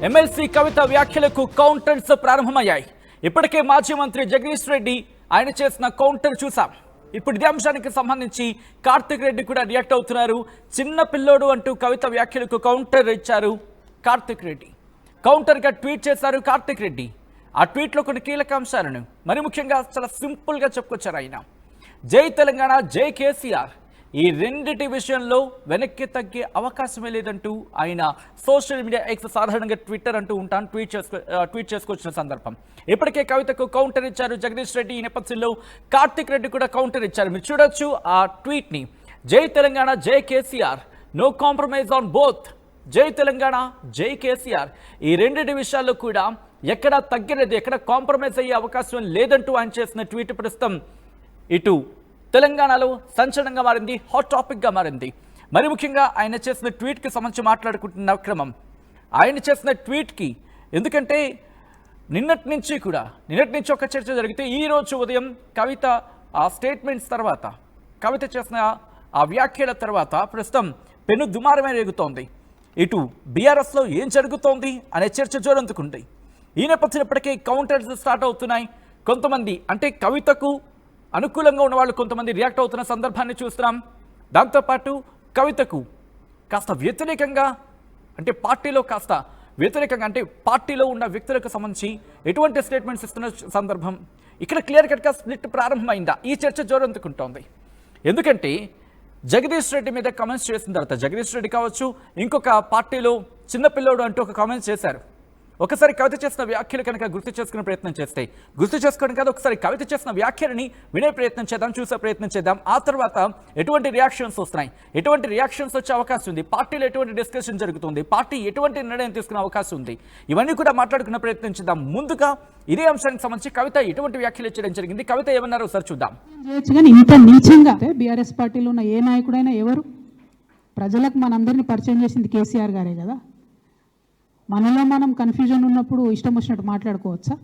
MLC కవిత వ్యాఖ్యలకు counters ప్రారంభమయ్యాయి. ఇప్పటికే మాజీ మంత్రి జగదీష్ రెడ్డి ఆయన చేసిన కౌంటర్ చూసాం. ఇప్పుడు ఇదే అంశానికి సంబంధించి కార్తిక్ రెడ్డి కూడా రియాక్ట్ అవుతున్నారు. చిన్న పిల్లోడు అంటూ కవిత వ్యాఖ్యలకు కౌంటర్ ఇచ్చారు కార్తిక్ రెడ్డి. కౌంటర్గా ట్వీట్ చేశారు కార్తిక్ రెడ్డి. ఆ ట్వీట్లో కొన్ని కీలక అంశాలను మరి ముఖ్యంగా చాలా సింపుల్గా చెప్పుకొచ్చారు ఆయన. జై తెలంగాణ, జై కేసీఆర్, ఈ రెండిటి విషయంలో వెనక్కి తగ్గే అవకాశమే లేదంటూ ఆయన సోషల్ మీడియా ఎక్స్, సాధారణంగా ట్విట్టర్ అంటూ ఉంటాను, ట్వీట్ చేసుకొచ్చిన సందర్భం. ఇప్పటికే కవితకు కౌంటర్ ఇచ్చారు జగదీష్ రెడ్డి. ఈ నేపథ్యంలో కార్తిక్ రెడ్డి కూడా కౌంటర్ ఇచ్చారు. మీరు చూడొచ్చు ఆ ట్వీట్ని. జై తెలంగాణ, జై KCR, no compromise on both. జై తెలంగాణ, జై కేసీఆర్, ఈ రెండింటి విషయాల్లో కూడా ఎక్కడ తగ్గలేదు, ఎక్కడ కాంప్రమైజ్ అయ్యే అవకాశం లేదంటూ ఆయన చేసిన ట్వీట్ ప్రస్తుతం ఇటు తెలంగాణలో సంచలనంగా మారింది, హాట్ టాపిక్గా మారింది. మరి ముఖ్యంగా ఆయన చేసిన ట్వీట్కి సంబంధించి మాట్లాడుకుంటున్న క్రమం, ఆయన చేసిన ట్వీట్కి ఎందుకంటే నిన్నటి నుంచి ఒక చర్చ జరిగితే ఈరోజు ఉదయం కవిత ఆ స్టేట్మెంట్స్ తర్వాత, కవిత చేసిన ఆ వ్యాఖ్యల తర్వాత ప్రస్తుతం పెను దుమారమే రేగుతోంది. ఇటు బీఆర్ఎస్లో ఏం జరుగుతోంది అనే చర్చ జోరందుకుంది. ఈ నేపథ్యంలో ఇప్పటికే కౌంటర్స్ స్టార్ట్ అవుతున్నాయి. కొంతమంది అంటే కవితకు అనుకూలంగా ఉన్న వాళ్ళు కొంతమంది రియాక్ట్ అవుతున్న సందర్భాన్ని చూస్తున్నాం. దాంతోపాటు కవితకు కాస్త వ్యతిరేకంగా అంటే పార్టీలో ఉన్న వ్యక్తులకు సంబంధించి ఎటువంటి స్టేట్మెంట్స్ ఇస్తున్న సందర్భం ఇక్కడ క్లియర్ కట్గా స్ప్లిట్ ప్రారంభమైందా, ఈ చర్చ జోరందుకుంటోంది. ఎందుకంటే జగదీష్ రెడ్డి మీద కామెంట్స్ చేసిన తర్వాత, జగదీష్ రెడ్డి కావచ్చు, ఇంకొక పార్టీలో చిన్నపిల్లోడు అంటూ ఒక కామెంట్స్ చేశారు. ఒకసారి కవిత చేసిన వ్యాఖ్యలు కనుక గుర్తు చేసుకునే ప్రయత్నం చేస్తే, గుర్తు చేసుకోవడం కాదు, ఒకసారి కవిత చేసిన వ్యాఖ్యలని వినే ప్రయత్నం చేద్దాం, చూసే ప్రయత్నం చేద్దాం. ఆ తర్వాత ఎటువంటి రియాక్షన్స్ వస్తున్నాయి, ఎటువంటి రియాక్షన్స్ వచ్చే అవకాశం ఉంది, పార్టీలో ఎటువంటి డిస్కషన్ జరుగుతుంది, పార్టీ ఎటువంటి నిర్ణయం తీసుకునే అవకాశం ఉంది, ఇవన్నీ కూడా మాట్లాడుకునే ప్రయత్నం చేద్దాం. ముందుగా ఇదే అంశానికి సంబంధించి కవిత ఎటువంటి వ్యాఖ్యలు చేయడం జరిగింది, కవిత ఏమన్నారో ఒకసారి చూద్దాం. ఇంత నీచంగా బీఆర్ఎస్ పార్టీలో ఉన్న ఏ నాయకుడైనా ఎవరు ప్రజలకు మనందరినీ పరిచయం చేసింది కేసీఆర్ గారే కదా. మనలో మనం కన్ఫ్యూజన్ ఉన్నప్పుడు ఇష్టం వచ్చినట్టు మాట్లాడుకోవచ్చా?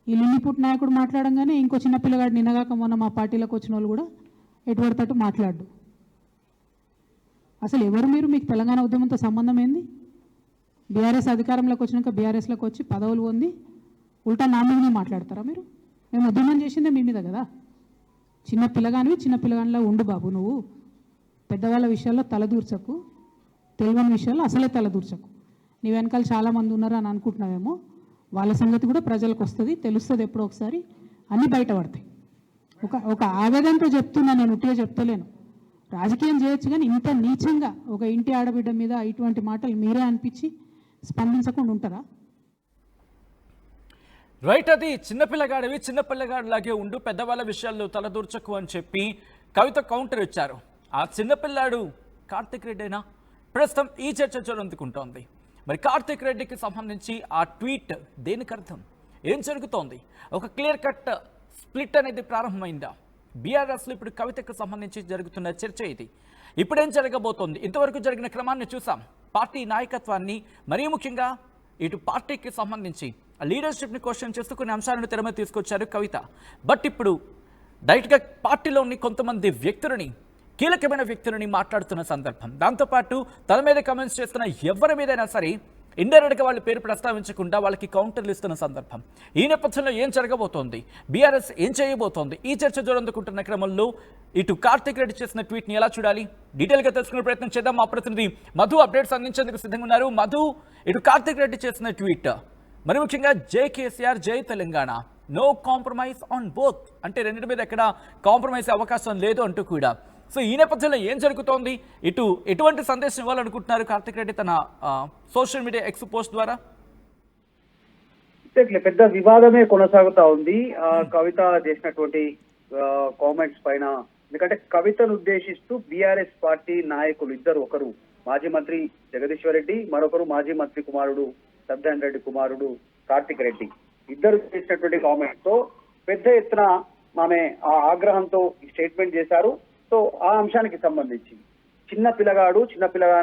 ఈ లిల్లిపుట్ నాయకుడు మాట్లాడంగానే ఇంకో చిన్న పిల్లగాడు నిన్నగాక మొన్న మా పార్టీలోకి వచ్చిన వాళ్ళు కూడా ఎటువడతట్టు మాట్లాడు. అసలు ఎవరు మీరు? మీకు తెలంగాణ ఉద్యమంతో సంబంధం ఏంది? బీఆర్ఎస్ అధికారంలోకి వచ్చినాక బీఆర్ఎస్లోకి వచ్చి పదవులు పొంది ఉల్టా నా మీదనే మాట్లాడతారా మీరు? మేము ఉద్యమం చేసిందే మీ మీద కదా. చిన్న పిల్లగానిలా ఉండు బాబు, నువ్వు పెద్దవాళ్ళ విషయాల్లో తలదూర్చకు, తెలియని విషయాల్లో అసలే తలదూర్చకు. నీ వెనకాల చాలామంది ఉన్నారు అని అనుకుంటున్నావేమో, వాళ్ళ సంగతి కూడా ప్రజలకు వస్తుంది, తెలుస్తుంది ఎప్పుడో ఒకసారి, అన్నీ బయటపడతాయి. ఒక ఆవేదనతో చెప్తున్నా, నేను ఉట్టిగా చెప్తలేను. రాజకీయం చేయొచ్చు కానీ ఇంత నీచంగా ఒక ఇంటి ఆడబిడ్డ మీద ఇటువంటి మాటలు మీరే అనిపించి స్పందించకుండా ఉంటారా? రైట్, అది చిన్నపిల్లగాడిలాగే ఉండు, పెద్దవాళ్ళ విషయాల్లో తలదూర్చకు అని చెప్పి కవిత కౌంటర్ ఇచ్చారు. ఆ చిన్నపిల్లాడు కార్తిక్ రెడ్డేనా? ప్రస్తుతం ఈ చర్చ అందుకుంటోంది. మరి కార్తిక్ రెడ్డికి సంబంధించి ఆ ట్వీట్ దేనికి అర్థం, ఏం జరుగుతోంది? ఒక క్లియర్ కట్ స్ప్లిట్ అనేది ప్రారంభమైందా? బీఆర్ఎస్లో ఇప్పుడు కవితకు సంబంధించి జరుగుతున్న చర్చ ఇది. ఇప్పుడేం జరగబోతోంది? ఇంతవరకు జరిగిన క్రమాన్ని చూసాం. పార్టీ నాయకత్వాన్ని, మరీ ముఖ్యంగా ఇటు పార్టీకి సంబంధించి లీడర్షిప్ని క్వశ్చన్ చేస్తూ కొన్ని అంశాలను తెర మీద తీసుకొచ్చారు కవిత. బట్ ఇప్పుడు డైరెక్ట్గా పార్టీలోని కొంతమంది వ్యక్తులని, కీలకమైన వ్యక్తులని మాట్లాడుతున్న సందర్భం. దాంతోపాటు తన మీద కామెంట్స్ చేస్తున్న ఎవరి మీదైనా సరే ఇండైరెక్ట్గా వాళ్ళ పేరు ప్రస్తావించకుండా వాళ్ళకి కౌంటర్లు ఇస్తున్న సందర్భం. ఈ నేపథ్యంలో ఏం జరగబోతోంది, బీఆర్ఎస్ ఏం చేయబోతోంది, ఈ చర్చ జోరందుకుంటున్న క్రమంలో ఇటు కార్తిక్ రెడ్డి చేసిన ట్వీట్ని ఎలా చూడాలి, డీటెయిల్గా తెలుసుకునే ప్రయత్నం చేద్దాం. మా ప్రతినిధి మధు అప్డేట్స్ అందించేందుకు సిద్ధంగా ఉన్నారు. మధు, ఇటు కార్తిక్ రెడ్డి చేసిన ట్వీట్ మరి ముఖ్యంగా జై కేసీఆర్, జై Telangana, no compromise on both, అంటే రెండింటి మీద ఎక్కడ కాంప్రమైజ్ అవకాశం లేదు అంటూ కూడా. సో ఈ నేపథ్యంలో ఏం జరుగుతోంది, ఇటు ఎటువంటి సందేశం ఇవ్వాలనుకుంటున్నారు కార్తిక్ రెడ్డి తన సోషల్ మీడియా ఎక్స్ పోస్ట్ ద్వారా? పెద్ద వివాదమే కొనసాగుతా ఉంది కవిత చేసినటువంటి కామెంట్స్ పైన. ఎందుకంటే కవితను ఉద్దేశిస్తూ బీఆర్ఎస్ పార్టీ నాయకులు ఇద్దరు, ఒకరు మాజీ మంత్రి జగదీశ్వర్ రెడ్డి, మరొకరు మాజీ మంత్రి కుమారుడు సత్యనారాయణ రెడ్డి కుమారుడు కార్తిక్ రెడ్డి, ఇద్దరు చేసినటువంటి కామెంట్స్ తో పెద్ద ఎత్తున ఆమె ఆ ఆగ్రహంతో స్టేట్మెంట్ చేశారు. సో ఆ అంశానికి సంబంధించి చిన్న పిల్లగాడు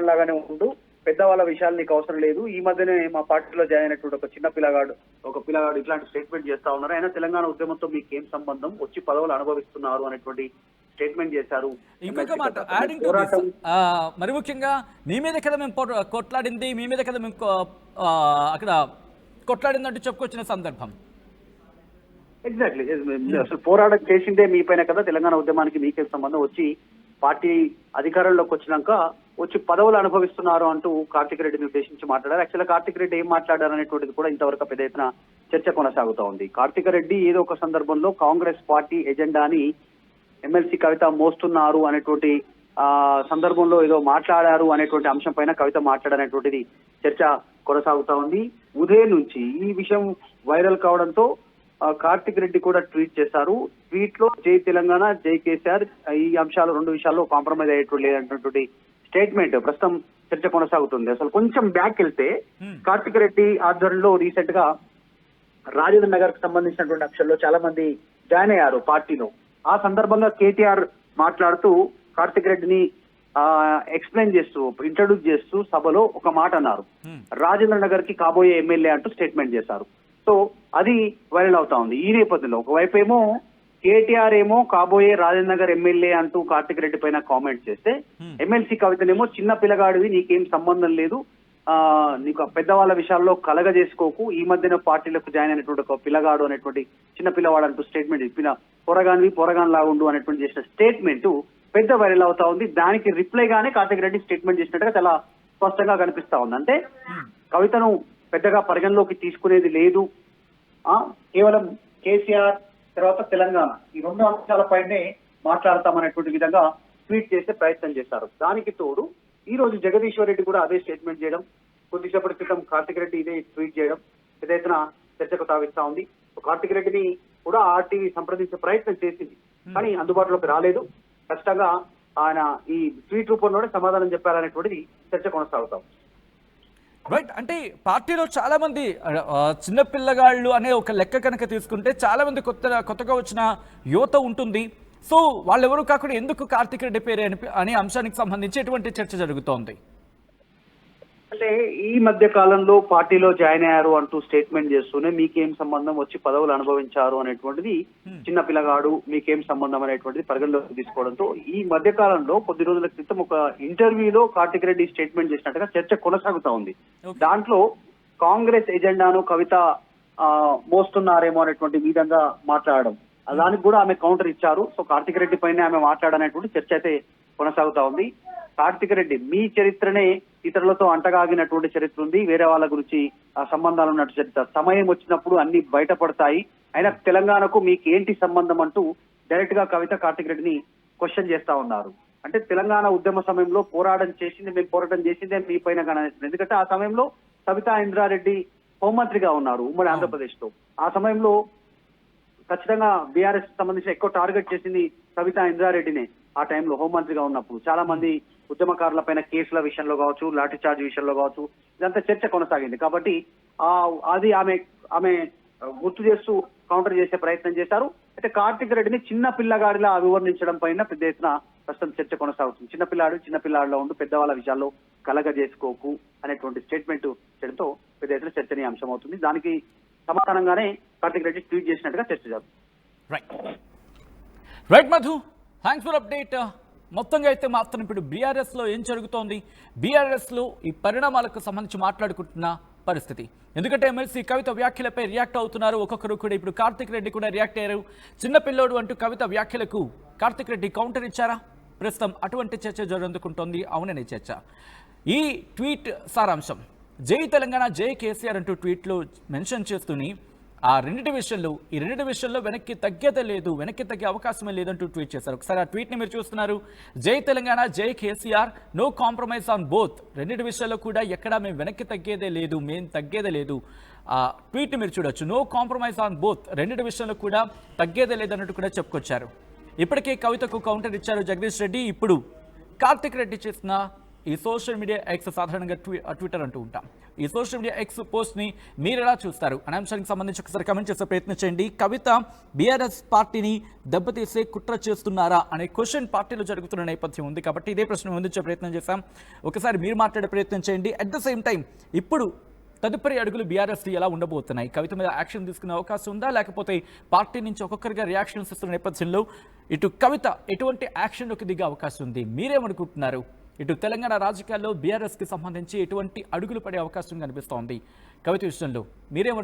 లాగానే ఉండు, పెద్దవాళ్ళ విషయాలు నీకు అవసరం లేదు. ఈ మధ్యనే మా పార్టీలో జాయిన్ అయినటువంటి ఒక పిల్లగాడు ఇట్లాంటి స్టేట్మెంట్ చేస్తా ఉన్నారు. అయినా తెలంగాణ ఉద్యమంతో మీకేం సంబంధం, వచ్చి పదవులు అనుభవిస్తున్నారు అనేటువంటి స్టేట్మెంట్ చేశారు. ఇంకొక మాట యాడింగ్ టు పోరాటం మరి ముఖ్యంగా మీ మీద కదా మేము కొట్లాడింది, మీ మీద కదా మేము అక్కడ కొట్లాడిందంటూ చెప్పుకొచ్చిన సందర్భం. ఎగ్జాక్ట్లీ అసలు పోరాటం చేసిందే మీ పైన కదా, తెలంగాణ ఉద్యమానికి మీకే సంబంధం, వచ్చి పార్టీ అధికారంలోకి వచ్చినాక వచ్చి పదవులు అనుభవిస్తున్నారు అంటూ కార్తిక్ రెడ్డిని ఉద్దేశించి మాట్లాడారు. యాక్చువల్గా కార్తిక్ రెడ్డి ఏం మాట్లాడారు అనేటువంటిది కూడా ఇంతవరకు పెద్ద ఎత్తున చర్చ కొనసాగుతూ ఉంది. కార్తిక్ రెడ్డి ఏదో ఒక సందర్భంలో కాంగ్రెస్ పార్టీ ఎజెండాని ఎమ్మెల్సీ కవిత మోస్తున్నారు అనేటువంటి సందర్భంలో ఏదో మాట్లాడారు అనేటువంటి అంశం పైన కవిత మాట్లాడనేటువంటిది చర్చ కొనసాగుతా ఉంది. ఉదయం నుంచి ఈ విషయం వైరల్ కావడంతో కార్తిక్ రెడ్డి కూడా ట్వీట్ చేశారు. ట్వీట్ లో జై తెలంగాణ, జై కేసీఆర్, ఈ అంశాలు రెండు విషయాల్లో కాంప్రమైజ్ అయ్యేటువంటి లేదంటున్నటువంటి స్టేట్మెంట్ ప్రస్తుతం చర్చ కొనసాగుతుంది. అసలు కొంచెం బ్యాక్ వెళ్తే కార్తిక్ రెడ్డి ఆధ్వర్యంలో రీసెంట్ గా రాజేంద్ర నగర్ కు సంబంధించినటువంటి అంశాల్లో చాలా మంది జాయిన్ అయ్యారు పార్టీలో. ఆ సందర్భంగా కేటీఆర్ మాట్లాడుతూ కార్తిక్ రెడ్డిని ఎక్స్ప్లెయిన్ చేస్తూ ఇంట్రడ్యూస్ చేస్తూ సభలో ఒక మాట అన్నారు. రాజేంద్ర నగర్ కి కాబోయే ఎమ్మెల్యే అంటూ స్టేట్మెంట్ చేశారు. సో అది వైరల్ అవుతా ఉంది. ఈ నేపథ్యంలో ఒకవైపు ఏమో కేటీఆర్ ఏమో కాబోయే రాజేంద్ర నగర్ ఎమ్మెల్యే అంటూ కార్తిక్ రెడ్డి పైన కామెంట్ చేస్తే, ఎమ్మెల్సీ కవితనేమో చిన్న పిల్లగాడివి, నీకేం సంబంధం లేదు, నీకు పెద్దవాళ్ళ విషయాల్లో కలగజేసుకోకు, ఈ మధ్యన పార్టీలకు జాయిన్ అయినటువంటి ఒక పిల్లగాడు అనేటువంటి చిన్న పిల్లవాడు అంటూ స్టేట్మెంట్ ఇప్పిన పొరగాన్ లాగుండు అనేటువంటి చేసిన స్టేట్మెంట్ పెద్ద వైరల్ అవుతా ఉంది. దానికి రిప్లై గానే కార్తిక్ రెడ్డి స్టేట్మెంట్ చేసినట్టుగా చాలా స్పష్టంగా కనిపిస్తా ఉంది. అంటే కవితను పెద్దగా పరిగణలోకి తీసుకునేది లేదు, కేవలం కేసీఆర్ తర్వాత తెలంగాణ ఈ రెండు అంశాలపైనే మాట్లాడతామనేటువంటి విధంగా ట్వీట్ చేసే ప్రయత్నం చేశారు. దానికి తోడు ఈ రోజు జగదీశ్వర్ రెడ్డి కూడా అదే స్టేట్మెంట్ చేయడం, కొద్దిసేపటి క్రితం కార్తిక్ రెడ్డి ఇదే ట్వీట్ చేయడం పెద్ద ఎత్తున చర్చకు తావిస్తా ఉంది. కార్తిక్ రెడ్డిని కూడా ఆర్టీవీ సంప్రదించే ప్రయత్నం చేసింది, కానీ అందుబాటులోకి రాలేదు. ఖచ్చితంగా ఆయన ఈ ట్వీట్ రూపంలోనే సమాధానం చెప్పారనేటువంటిది చర్చ కొనసాగుతాం. రైట్, అంటే పార్టీలో చాలా మంది చిన్న పిల్లగాళ్ళు అనే ఒక లెక్క కనుక తీసుకుంటే చాలా మంది కొత్తగా వచ్చిన యువత ఉంటుంది. సో వాళ్ళెవరు కాకుండా ఎందుకు కార్తిక్ రెడ్డి పేరు అనే అంశానికి సంబంధించి ఎటువంటి చర్చ జరుగుతోంది? అంటే ఈ మధ్య కాలంలో పార్టీలో జాయిన్ అయ్యారు అంటూ స్టేట్మెంట్ చేస్తూనే మీకేం సంబంధం, వచ్చి పదవులు అనుభవించారు అనేటువంటిది, చిన్న పిల్లగాడు మీకేం సంబంధం అనేటువంటిది పరిగణలోకి తీసుకోవడంతో ఈ మధ్య కాలంలో కొద్ది రోజుల క్రితం ఒక ఇంటర్వ్యూలో కార్తిక్ రెడ్డి స్టేట్మెంట్ చేసినట్టుగా చర్చ కొనసాగుతా ఉంది. దాంట్లో కాంగ్రెస్ ఎజెండాను కవిత మోస్తున్నారేమో అనేటువంటి విధంగా మాట్లాడడం, దానికి కూడా ఆమె కౌంటర్ ఇచ్చారు. సో కార్తిక్ రెడ్డి పైన ఆమె మాట్లాడనేటువంటి చర్చ అయితే కొనసాగుతా ఉంది. కార్తిక్ రెడ్డి మీ చరిత్రనే ఇతరులతో అంటగాగినటువంటి చరిత్ర ఉంది, వేరే వాళ్ళ గురించి సంబంధాలు ఉన్నట్టు చరిత్ర, సమయం వచ్చినప్పుడు అన్ని బయటపడతాయి, అయినా తెలంగాణకు మీకు ఏంటి సంబంధం అంటూ డైరెక్ట్ గా కవిత కార్తిక్ రెడ్డిని క్వశ్చన్ చేస్తా ఉన్నారు. అంటే తెలంగాణ ఉద్యమ సమయంలో మేము పోరాటం చేసిందే మీ పైన గణనిస్తుంది. ఎందుకంటే ఆ సమయంలో సబితా ఇంద్రారెడ్డి హోంమంత్రిగా ఉన్నారు ఉమ్మడి ఆంధ్రప్రదేశ్ లో. ఆ సమయంలో ఖచ్చితంగా బీఆర్ఎస్ సంబంధించి ఎక్కువ టార్గెట్ చేసింది సబితా ఇంద్రారెడ్డినే. ఆ టైంలో హోంమంత్రిగా ఉన్నప్పుడు చాలా మంది ఉద్యమకారుల పైన కేసుల విషయంలో కావచ్చు, లాఠీ చార్జ్ విషయంలో కావచ్చు, ఇదంతా చర్చ కొనసాగింది. కాబట్టి అది ఆమె గుర్తు చేస్తూ కౌంటర్ చేసే ప్రయత్నం చేశారు. అయితే కార్తిక్ రెడ్డిని చిన్న పిల్లగాడిలా అభివర్ణించడం పైన పెద్ద ఎత్తున ప్రస్తుతం చర్చ కొనసాగుతుంది. చిన్నపిల్లాడిలో ఉంటూ పెద్దవాళ్ళ విషయాల్లో కలగజేసుకోకు అనేటువంటి స్టేట్మెంట్ చేయడంతో పెద్ద ఎత్తున చర్చనీయాంశం అవుతుంది. దానికి సమాధానంగానే కార్తిక్ రెడ్డి ట్వీట్ చేసినట్టుగా చర్చ జరుగుతుంది. Right Madhu, thanks for update. మొత్తంగా అయితే మాత్రం ఇప్పుడు బీఆర్ఎస్లో ఏం జరుగుతోంది, బీఆర్ఎస్లో ఈ పరిణామాలకు సంబంధించి మాట్లాడుకుంటున్న పరిస్థితి. ఎందుకంటే ఎమ్మెల్సీ కవిత వ్యాఖ్యలపై రియాక్ట్ అవుతున్నారు ఒక్కొక్కరు కూడా. ఇప్పుడు కార్తిక్ రెడ్డి కూడా రియాక్ట్ అయ్యారు. చిన్నపిల్లోడు అంటూ కవిత వ్యాఖ్యలకు కార్తిక్ రెడ్డి కౌంటర్ ఇచ్చారా? ప్రస్తుతం అటువంటి చర్చ జరుగుతుంటోంది. అవుననే చర్చ. ఈ ట్వీట్ సారాంశం, జై తెలంగాణ, జై కేసీఆర్ అంటూ ట్వీట్లో మెన్షన్ చేస్తూనే ఈ రెండింటి విషయంలో వెనక్కి తగ్గేదే లేదు, వెనక్కి తగ్గే అవకాశమే లేదంటూ ట్వీట్ చేశారు. ఒకసారి ఆ ట్వీట్ని మీరు చూస్తున్నారు. జై తెలంగాణ, జై KCR, no compromise on both. రెండింటి విషయాల్లో కూడా ఎక్కడా మేము వెనక్కి తగ్గేదే లేదు, మేము తగ్గేదే లేదు. ఆ ట్వీట్ని మీరు చూడొచ్చు. నో కాంప్రమైజ్ ఆన్ బోత్, రెండింటి విషయంలో కూడా తగ్గేదే లేదన్నట్టు కూడా చెప్పుకొచ్చారు. ఇప్పటికే కవితకు కౌంటర్ ఇచ్చారు జగదీష్ రెడ్డి. ఇప్పుడు కార్తిక్ రెడ్డి చేసిన ఈ సోషల్ మీడియా ఎక్స్, సాధారణంగా ట్విట్టర్ అంటూ ఉంటాం, ఈ సోషల్ మీడియా ఎక్స్ పోస్ట్ని మీరు ఎలా చూస్తారు అనే అంశానికి సంబంధించి ఒకసారి కమెంట్ చేసే ప్రయత్నం చేయండి. కవిత బీఆర్ఎస్ పార్టీని దెబ్బతీసే కుట్ర చేస్తున్నారా అనే క్వశ్చన్ పార్టీలో జరుగుతున్న నేపథ్యం ఉంది. కాబట్టి ఇదే ప్రశ్న ముందుంచే ప్రయత్నం చేశాం. ఒకసారి మీరు మాట్లాడే ప్రయత్నం చేయండి. అట్ ద సేమ్ టైం ఇప్పుడు తదుపరి అడుగులు బీఆర్ఎస్ ఎలా ఉండబోతున్నాయి? కవిత మీద యాక్షన్ తీసుకునే అవకాశం ఉందా, లేకపోతే పార్టీ నుంచి ఒక్కొక్కరిగా రియాక్షన్స్ ఇస్తున్న నేపథ్యంలో ఇటు కవిత ఎటువంటి యాక్షన్లోకి దిగే అవకాశం ఉంది? మీరేమనుకుంటున్నారు? ఇటు తెలంగాణ రాజకీయాల్లో బీఆర్ఎస్కి సంబంధించి ఎటువంటి అడుగులు పడే అవకాశం కనిపిస్తోంది కవిత విషయంలో మీరేమనుకుంటున్నారు?